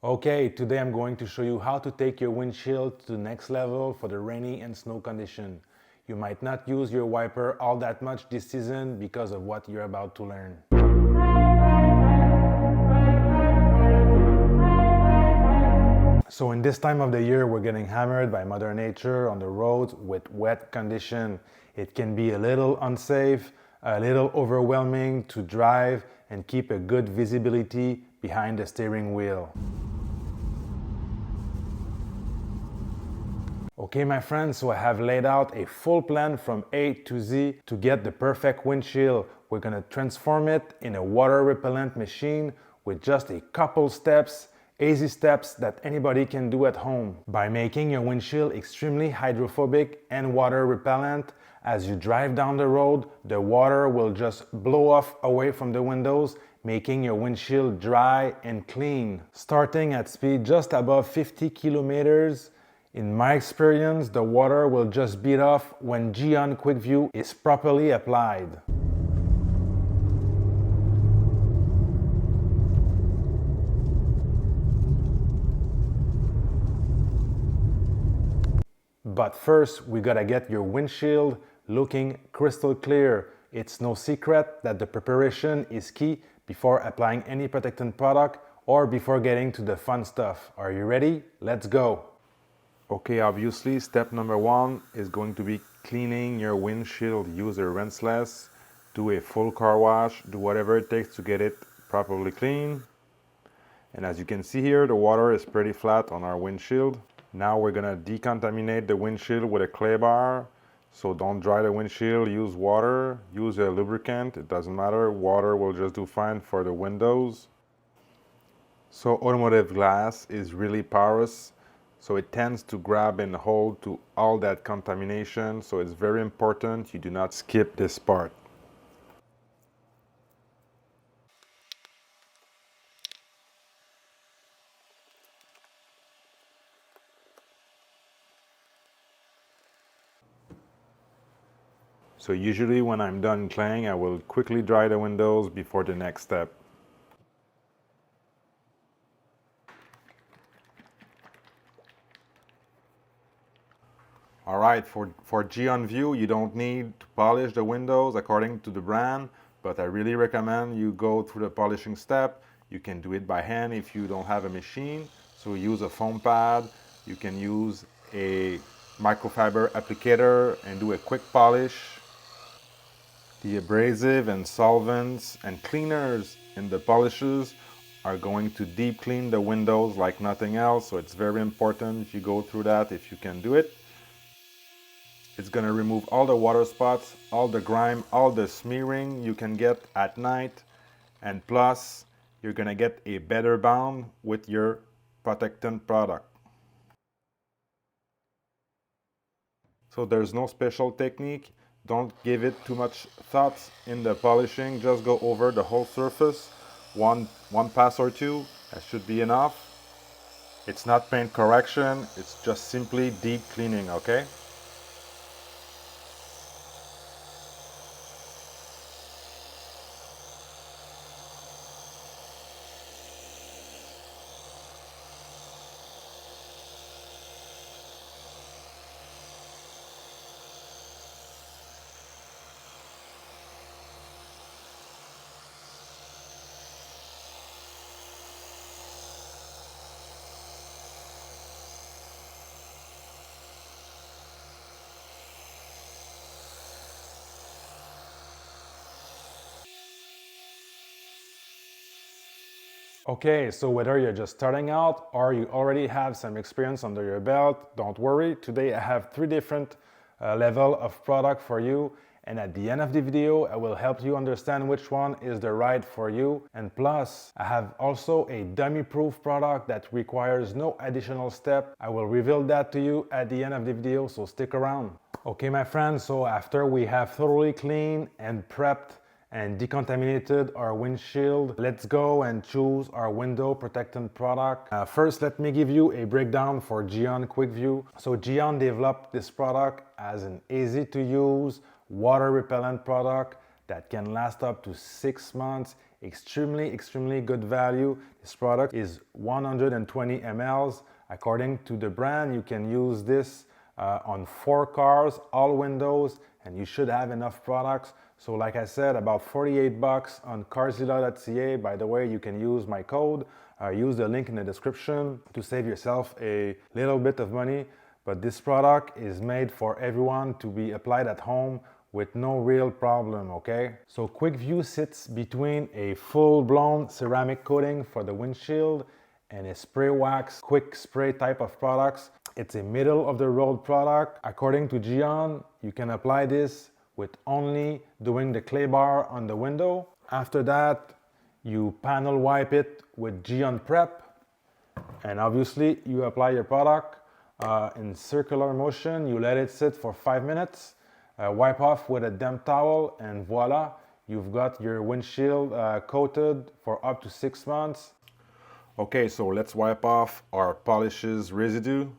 Okay, today I'm going to show you how to take your windshield to the next level for the rainy and snow condition. You might not use your wiper all that much this season because of what you're about to learn. So in this time of the year, we're getting hammered by Mother Nature on the roads with wet condition. It can be a little unsafe, a little overwhelming to drive and keep a good visibility behind the steering wheel. Okay, my friends, so I have laid out a full plan from A to Z to get the perfect windshield. We're gonna transform it in a water repellent machine with just a couple steps, easy steps that anybody can do at home. By making your windshield extremely hydrophobic and water repellent, as you drive down the road, the water will just blow off away from the windows, making your windshield dry and clean. Starting at speed just above 50 kilometers, in my experience, the water will just beat off when Gyeon Quick View is properly applied. But first, we gotta get your windshield looking crystal clear. It's no secret that the preparation is key before applying any protectant product or before getting to the fun stuff. Are you ready? Let's go! Okay, obviously step number one is going to be cleaning your windshield. Use a rinseless, do a full car wash, do whatever it takes to get it properly clean. And as you can see here, the water is pretty flat on our windshield. Now we're gonna decontaminate the windshield with a clay bar. So don't dry the windshield, use water, use a lubricant, it doesn't matter. Water will just do fine for the windows. So automotive glass is really porous. So it tends to grab and hold to all that contamination. So it's very important you do not skip this part. So usually when I'm done claying, I will quickly dry the windows before the next step. Alright, for Gyeon View, you don't need to polish the windows according to the brand, but I really recommend you go through the polishing step. You can do it by hand if you don't have a machine. So use a foam pad, you can use a microfiber applicator and do a quick polish. The abrasive and solvents and cleaners in the polishes are going to deep clean the windows like nothing else, so it's very important you go through that if you can do it. It's going to remove all the water spots, all the grime, all the smearing you can get at night, and plus you're going to get a better bond with your protectant product. So there's no special technique. Don't give it too much thought in the polishing. Just go over the whole surface, one pass or two, that should be enough. It's not paint correction, it's just simply deep cleaning, okay? Okay, so whether you're just starting out or you already have some experience under your belt, don't worry. Today I have 3 different level of product for you, and at the end of the video I will help you understand which one is the right for you. And plus, I have also a dummy-proof product that requires no additional step. I will reveal that to you at the end of the video, so stick around. Okay, my friends, so after we have thoroughly cleaned and prepped and decontaminated our windshield, let's go and choose our window protectant product. First, let me give you a breakdown for Gyeon Quick View. So Gyeon developed this product as an easy to use water repellent product that can last up to 6 months Extremely good value. This product is 120 ml. According to the brand, you can use this on 4 cars, all windows, and you should have enough products. So like I said, about 48 bucks on carzilla.ca. By the way, you can use my code, use the link in the description to save yourself a little bit of money. But this product is made for everyone to be applied at home with no real problem, okay? So Quick View sits between a full-blown ceramic coating for the windshield and a spray wax, quick spray type of products. It's a middle-of-the-road product. According to Gyeon, you can apply this with only doing the clay bar on the window. After that, you panel wipe it with Gyeon Prep, and obviously you apply your product in circular motion. You let it sit for 5 minutes. Wipe off with a damp towel, and voila, you've got your windshield coated for up to 6 months. Okay, so let's wipe off our polishes residue.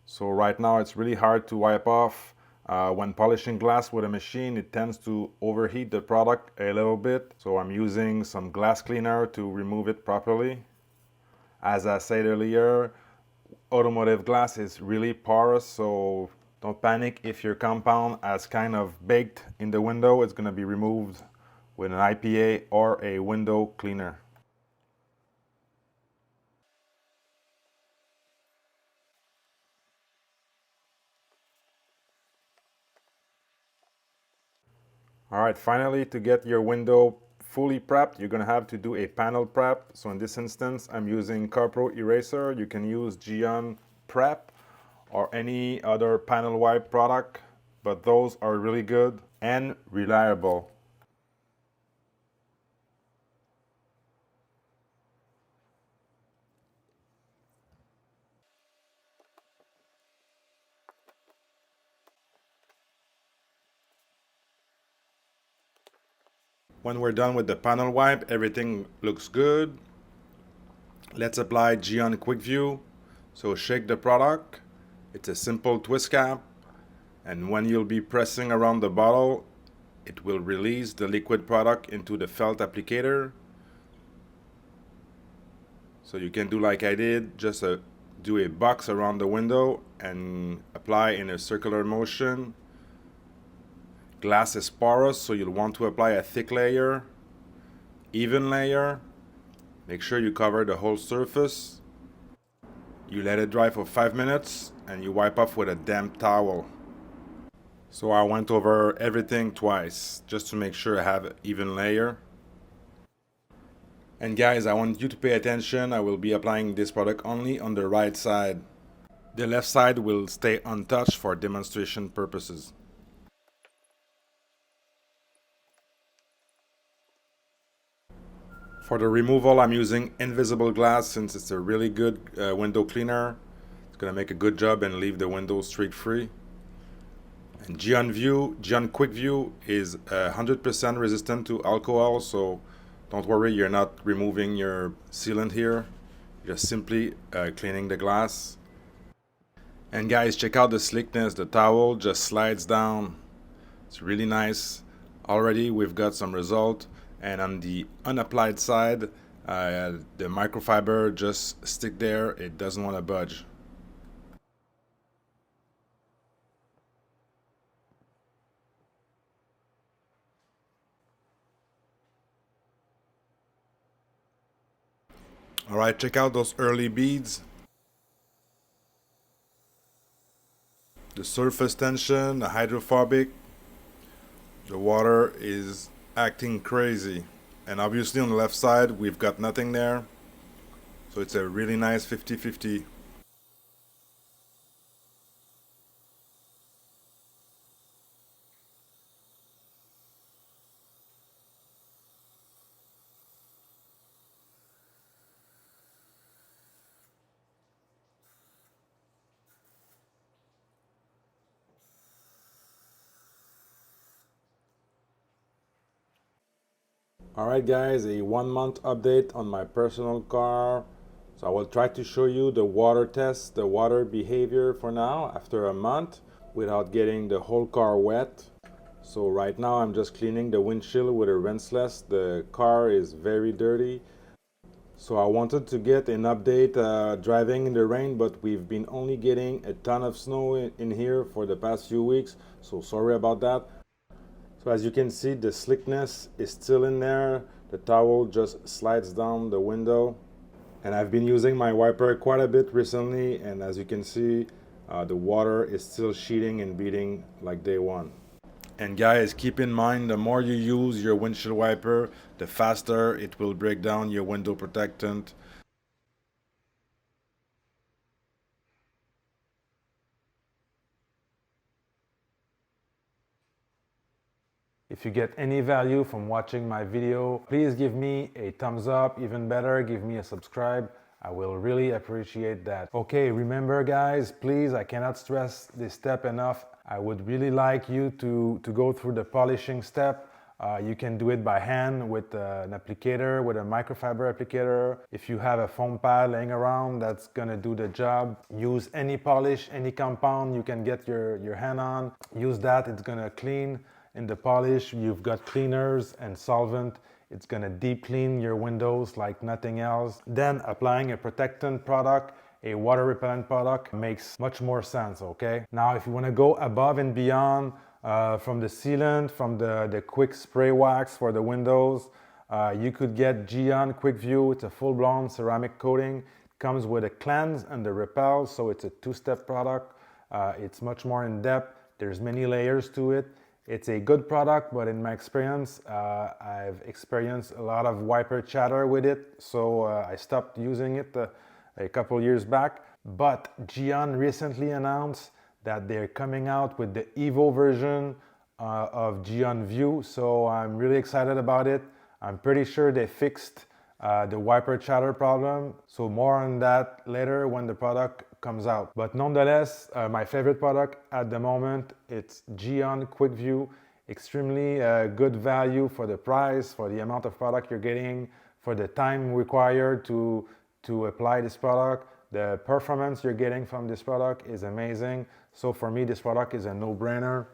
So right now it's really hard to wipe off. When polishing glass with a machine, it tends to overheat the product a little bit. So I'm using some glass cleaner to remove it properly. As I said earlier, automotive glass is really porous, so don't panic if your compound has kind of baked in the window. It's going to be removed with an IPA or a window cleaner. All right, finally, to get your window fully prepped, you're going to have to do a panel prep. So in this instance, I'm using Carpro Eraser. You can use Gyeon Prep or any other panel wipe product, but those are really good and reliable. When we're done with the panel wipe, everything looks good. Let's apply Gyeon Quick View. So shake the product. It's a simple twist cap, and when you'll be pressing around the bottle, it will release the liquid product into the felt applicator. So you can do like I did, just do a box around the window and apply in a circular motion. Glass is porous, so you'll want to apply a thick layer, even layer. Make sure you cover the whole surface. You let it dry for 5 minutes and you wipe off with a damp towel. So I went over everything twice just to make sure I have an even layer. And guys, I want you to pay attention. I will be applying this product only on the right side. The left side will stay untouched for demonstration purposes. For the removal, I'm using invisible glass since it's a really good window cleaner. It's gonna make a good job and leave the window streak free. And Gyeon Quick View is 100% resistant to alcohol, so don't worry, you're not removing your sealant here. You're just simply cleaning the glass. And guys, check out the slickness. The towel just slides down. It's really nice. Already we've got some result. And on the unapplied side, the microfiber just stick there. It doesn't want to budge. All right, check out those early beads. The surface tension, the hydrophobic. The water is acting crazy, and obviously on the left side we've got nothing there, so it's a really nice 50-50. Alright guys, a 1 month update on my personal car. So I will try to show you the water test, the water behavior for now after a month without getting the whole car wet. So right now I'm just cleaning the windshield with a rinseless. The car is very dirty. So I wanted to get an update driving in the rain, but we've been only getting a ton of snow in here for the past few weeks. So sorry about that. So as you can see, the slickness is still in there. The towel just slides down the window. And I've been using my wiper quite a bit recently, and as you can see, the water is still sheeting and beating like day one. And guys, keep in mind, the more you use your windshield wiper, the faster it will break down your window protectant. If you get any value from watching my video, please give me a thumbs up. Even better, give me a subscribe. I will really appreciate that. Okay, remember guys, please, I cannot stress this step enough. I would really like you to go through the polishing step. You can do it by hand with an applicator, with a microfiber applicator. If you have a foam pad laying around, that's gonna do the job. Use any polish, any compound you can get your hand on. Use that, it's gonna clean. In the polish, you've got cleaners and solvent. It's gonna deep clean your windows like nothing else. Then applying a protectant product, a water repellent product, makes much more sense, okay? Now, if you wanna go above and beyond from the sealant, from the quick spray wax for the windows, you could get Gyeon Quick View. It's a full-blown ceramic coating. It comes with a cleanse and the repel, so it's a two-step product. It's much more in depth. There's many layers to it. It's a good product, but in my experience, I've experienced a lot of wiper chatter with it, so I stopped using it a couple years back. But Gyeon recently announced that they're coming out with the Evo version of Gyeon View, so I'm really excited about it. I'm pretty sure they fixed the wiper chatter problem, so more on that later when the product comes out. But nonetheless, my favorite product at the moment, it's Gyeon Quick View. Extremely good value for the price, for the amount of product you're getting, for the time required to apply this product. The performance you're getting from this product is amazing. So for me, this product is a no-brainer.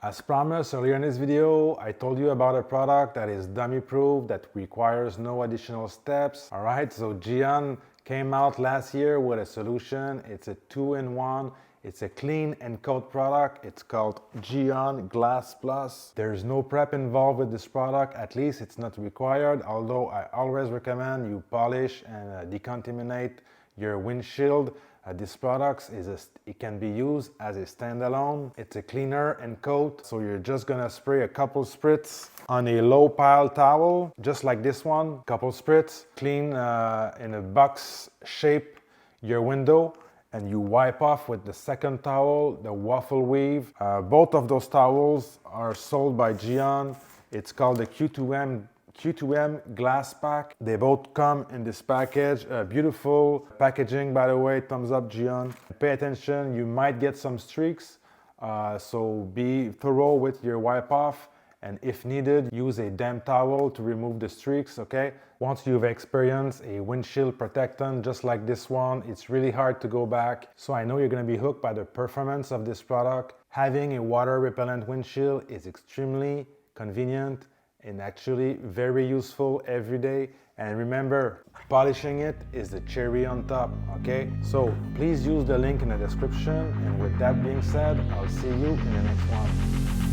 As promised earlier in this video, I told you about a product that is dummy-proof, that requires no additional steps. All right, so Gyeon came out last year with a solution. It's a 2-in-1. It's a clean and coat product. It's called Gyeon Glass Plus. There's no prep involved with this product. At least it's not required, although I always recommend you polish and decontaminate your windshield. This product it can be used as a standalone. It's a cleaner and coat, so you're just gonna spray a couple spritz on a low pile towel, just like this one. Couple spritz, clean in a box shape your window, and you wipe off with the second towel, the waffle weave. Both of those towels are sold by Gyeon. It's called the Q2M glass pack. They both come in this package. Beautiful packaging, by the way. Thumbs up, Gyeon. Pay attention, you might get some streaks, so be thorough with your wipe off, and if needed, use a damp towel to remove the streaks, okay? Once you've experienced a windshield protectant just like this one, it's really hard to go back. So I know you're gonna be hooked by the performance of this product. Having a water repellent windshield is extremely convenient and actually very useful every day. And remember, polishing it is the cherry on top, okay? So please use the link in the description. And with that being said, I'll see you in the next one.